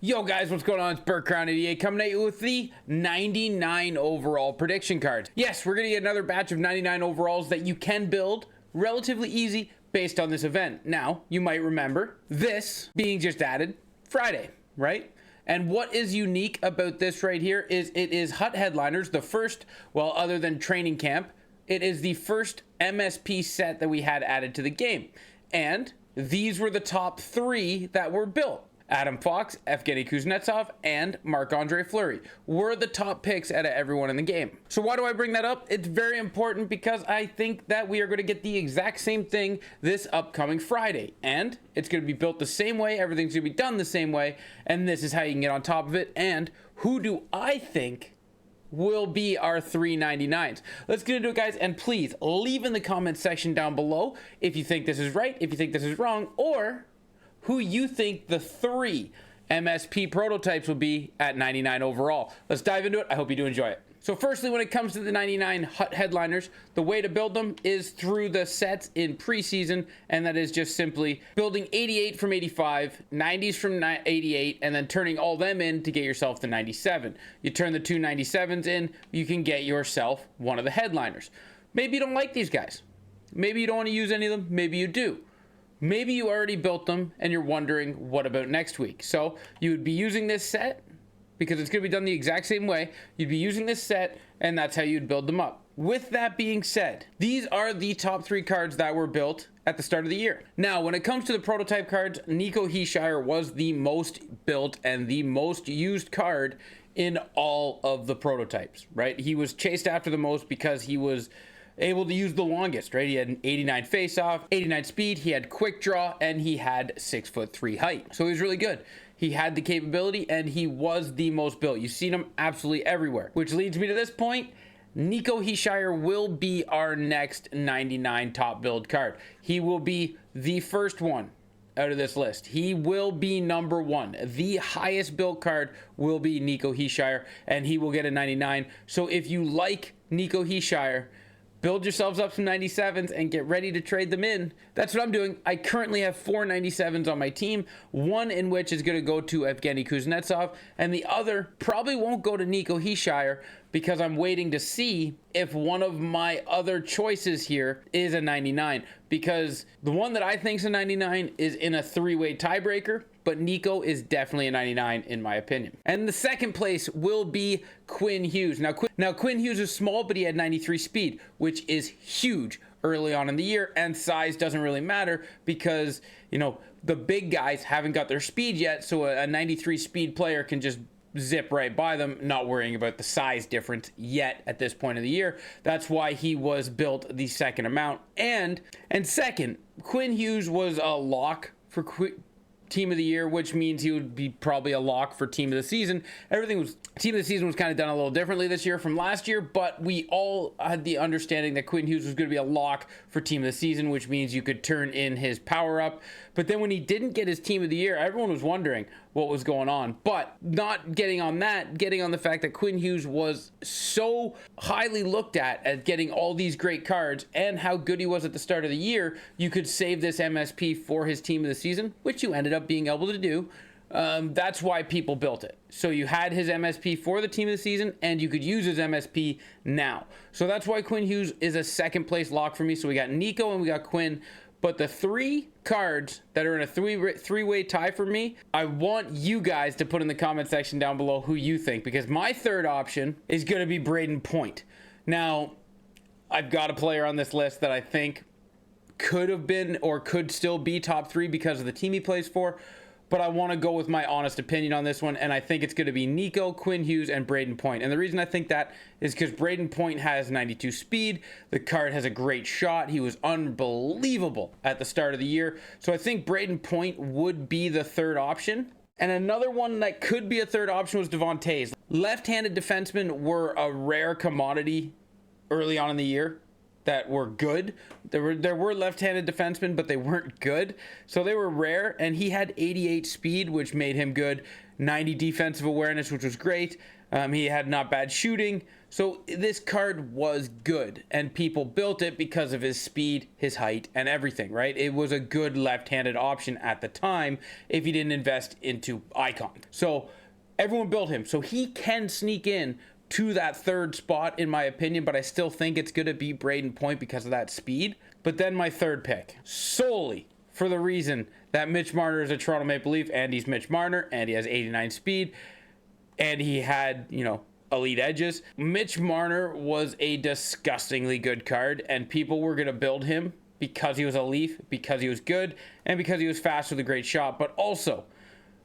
Yo guys, what's going on? It's Burt Crown 88 coming at you with the 99 overall prediction cards. Yes, we're gonna get another batch of 99 overalls that you can build relatively easy based on this event. Now, you might remember this being just added Friday, right? And what is unique about this right here is it is Hut Headliners, the first, well, other than training camp, it is the first MSP set that we had added to the game. And these were the top 3 that were built. Adam Fox, Evgeny Kuznetsov, and Marc-Andre Fleury were the top picks out of everyone in the game. So why do I bring that up? It's very important because I think that we are going to get the exact same thing this upcoming Friday. And it's going to be built the same way, everything's going to be done the same way, and this is how you can get on top of it. And who do I think will be our 399s? Let's get into it, guys, and please leave in the comment section down below if you think this is right, if you think this is wrong, or who you think the 3 MSP prototypes will be at 99 overall. Let's dive into it. I hope you do enjoy it. So firstly, when it comes to the 99 Hut Headliners, the way to build them is through the sets in preseason, and that is just simply building 88 from 85, 90s from 88, and then turning all them in to get yourself the 97. You turn the 2 97s in, you can get yourself one of the headliners. Maybe you don't like these guys. Maybe you don't want to use any of them. Maybe you do. Maybe you already built them and you're wondering what about next week. So you would be using this set because it's going to be done the exact same way. You'd be using this set and that's how you'd build them up. With that being said, these are the top 3 cards that were built at the start of the year. Now, when it comes to the prototype cards, Nico Hischier was the most built and the most used card in all of the prototypes, right? He was chased after the most because he was able to use the longest, right? He had an 89 face-off, 89 speed, he had quick draw, and he had 6'3" height. So he was really good. He had the capability, and he was the most built. You've seen him absolutely everywhere, which leads me to this point. Nico Hischier will be our next 99 top build card. He will be the first one out of this list. He will be number 1. The highest built card will be Nico Hischier, and he will get a 99. So if you like Nico Hischier, build yourselves up some 97s and get ready to trade them in. That's what I'm doing. I currently have 4 97s on my team, one in which is going to go to Evgeny Kuznetsov, and the other probably won't go to Nico Hischier because I'm waiting to see if one of my other choices here is a 99, because the one that I think is a 99 is in a 3-way tiebreaker, but Nico is definitely a 99 in my opinion. And the second place will be Quinn Hughes. Now Quinn Hughes is small, but he had 93 speed, which is huge early on in the year, and size doesn't really matter because, you know, the big guys haven't got their speed yet, so a 93 speed player can just zip right by them, not worrying about the size difference yet at this point of the year. That's why he was built the second amount. And second, Quinn Hughes was a lock for team of the year, which means he would be probably a lock for team of the season. Team of the season was kind of done a little differently this year from last year, but we all had the understanding that Quinn Hughes was going to be a lock for team of the season, which means you could turn in his power up. But then when he didn't get his team of the year, everyone was wondering what was going on. But not getting on that, getting on the fact that Quinn Hughes was so highly looked at getting all these great cards and how good he was at the start of the year, you could save this MSP for his team of the season, which you ended up being able to do. That's why people built it. So you had his MSP for the team of the season and you could use his MSP now. So that's why Quinn Hughes is a second place lock for me. So we got Nico and we got Quinn. But the 3 cards that are in a three-way tie for me, I want you guys to put in the comment section down below who you think, because my third option is going to be Brayden Point. Now, I've got a player on this list that I think could have been or could still be top 3 because of the team he plays for, but I want to go with my honest opinion on this one, and I think it's going to be Nico, Quinn Hughes, and Brayden Point. And the reason I think that is because Brayden Point has 92 speed. The card has a great shot. He was unbelievable at the start of the year. So I think Brayden Point would be the third option. And another one that could be a third option was Devon Toews. Left-handed defensemen were a rare commodity early on in the year that were good. There were left-handed defensemen, but they weren't good. So they were rare, and he had 88 speed, which made him good. 90 defensive awareness, which was great. He had not bad shooting. So this card was good, and people built it because of his speed, his height, and everything, right? It was a good left-handed option at the time if you didn't invest into icon. So everyone built him. So he can sneak in to that third spot, in my opinion, but I still think it's going to be Braden Point because of that speed. But then my third pick, solely for the reason that Mitch Marner is a Toronto Maple Leaf, and he's Mitch Marner, and he has 89 speed, and he had, you know, elite edges. Mitch Marner was a disgustingly good card, and people were going to build him because he was a Leaf, because he was good, and because he was fast with a great shot. But also,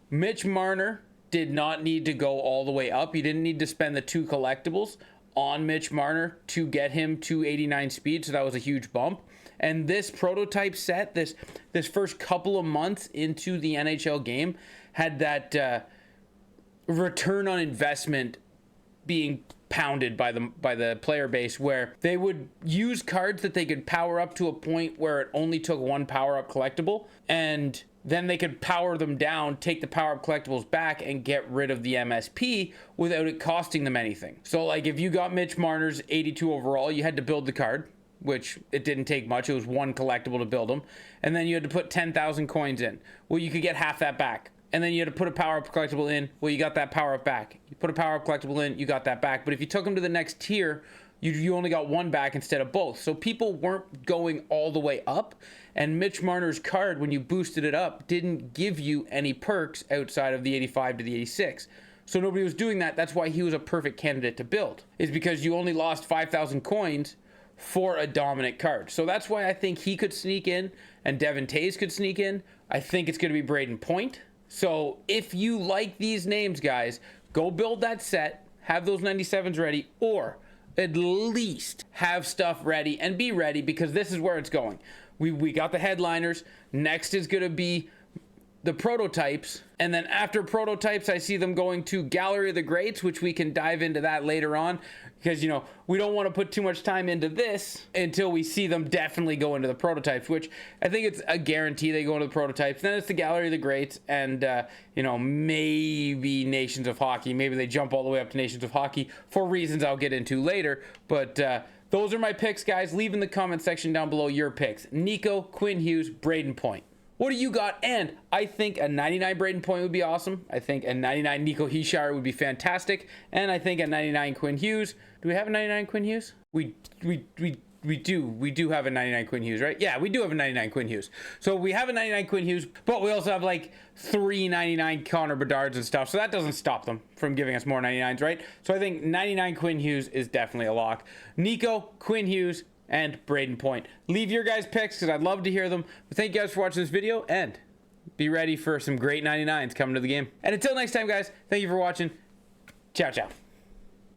Mitch Marner did not need to go all the way up. You didn't need to spend the 2 collectibles on Mitch Marner to get him to 89 speed, so that was a huge bump. And this prototype set, this first couple of months into the NHL game, had that return on investment being pounded by the player base, where they would use cards that they could power up to a point where it only took 1 power up collectible, and then they could power them down, take the power up collectibles back, and get rid of the MSP without it costing them anything. So like if you got Mitch Marner's 82 overall, you had to build the card, which it didn't take much. It was 1 collectible to build them, and then you had to put 10,000 coins in. Well, you could get half that back. And then you had to put a power-up collectible in. Well, you got that power-up back. You put a power-up collectible in, you got that back. But if you took them to the next tier, you only got 1 back instead of both. So people weren't going all the way up. And Mitch Marner's card, when you boosted it up, didn't give you any perks outside of the 85 to the 86. So nobody was doing that. That's why he was a perfect candidate to build, is because you only lost 5,000 coins for a dominant card. So that's why I think he could sneak in, and Devin Tays could sneak in. I think it's going to be Braden Point. So if you like these names, guys, go build that set, have those 97s ready, or at least have stuff ready and be ready, because this is where it's going. We got the headliners. Next is going to be the prototypes. And then after prototypes, I see them going to Gallery of the Greats, which we can dive into that later on, because, you know, we don't want to put too much time into this until we see them definitely go into the prototypes, which I think it's a guarantee they go into the prototypes. Then it's the Gallery of the Greats, and, you know, maybe Nations of Hockey. Maybe they jump all the way up to Nations of Hockey for reasons I'll get into later. But those are my picks, guys. Leave in the comment section down below your picks. Nico, Quinn Hughes, Braden Point. What do you got? And I think a 99 Braden Point would be awesome. I think a 99 Nico Hischier would be fantastic. And I think a 99 Quinn Hughes. Do we have a 99 Quinn Hughes? We do have a 99 Quinn Hughes, right? Yeah, we do have a 99 Quinn Hughes. So we have a 99 Quinn Hughes, but we also have like 3 99 Connor Bedards and stuff. So that doesn't stop them from giving us more 99s, right? So I think 99 Quinn Hughes is definitely a lock. Nico, Quinn Hughes, and Braden Point. Leave your guys' picks because I'd love to hear them. But thank you guys for watching this video, and be ready for some great 99s coming to the game. And until next time, guys, thank you for watching. Ciao, ciao.